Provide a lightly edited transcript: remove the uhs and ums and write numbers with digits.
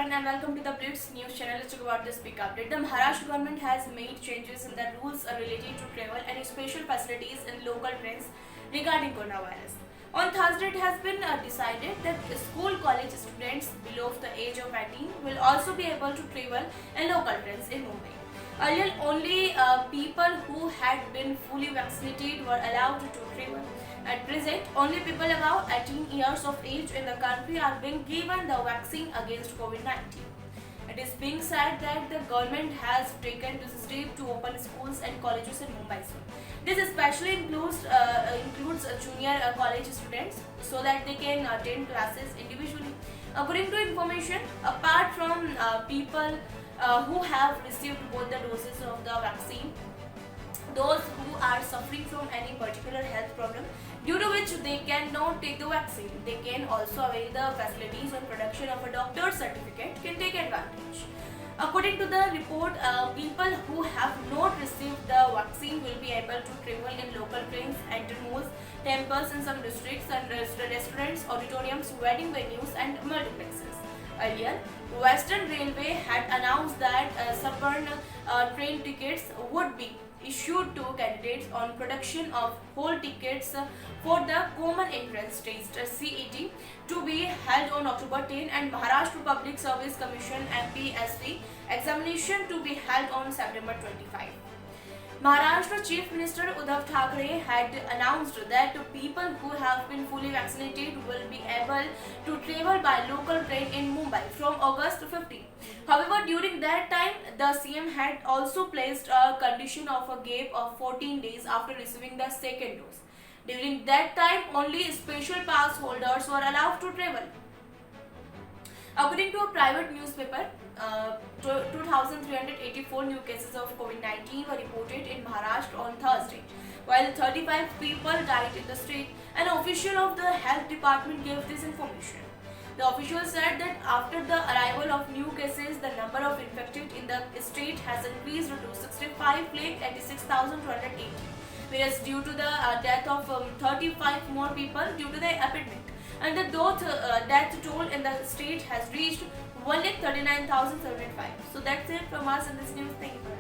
everyone and welcome to the Blitz News channel. Let's talk about this big update. The Maharashtra government has made changes in the rules related to travel and special facilities in local trains regarding coronavirus. On Thursday, it has been decided that school college students below the age of 18 will also be able to travel in local trains in Mumbai. Earlier, only people who had been fully vaccinated were allowed to travel. At present, only people above 18 years of age in the country are being given the vaccine against COVID-19. It is being said that the government has taken this step to open schools and colleges in Mumbai soon. This especially includes junior college students so that they can attend classes individually. According to information, apart from people who have received both the doses of the vaccine, those who are suffering from any particular health problem due to which they cannot take the vaccine, they can also avail the facilities on production of a doctor's certificate can take advantage. According to the report, people who have not received the vaccine will be able to travel in local trains, enter malls, temples in some districts and restaurants, auditoriums, wedding venues and multiplexes. Earlier, Western Railway had announced that suburban train tickets would be issued to candidates on production of whole tickets for the Common Entrance Test (CET) to be held on October 10 and Maharashtra Public Service Commission (MPSC) examination to be held on September 25. Maharashtra Chief Minister Uddhav Thackeray had announced that people who have been fully vaccinated will be able to travel by local train in Mumbai from August 15. However, during that time, the CM had also placed a condition of a gap of 14 days after receiving the second dose. During that time, only special pass holders were allowed to travel. According to a private newspaper, 2,384 new cases of COVID-19 were reported in Maharashtra on Thursday, while 35 people died in the state. An official of the health department gave this information. The official said that after the arrival of new cases, the number of infected in the state has increased to 65,86,280, whereas due to the death of 35 more people due to the epidemic. And the death toll in the state has reached 1,39,705. So that's it from us in this news. Thank you.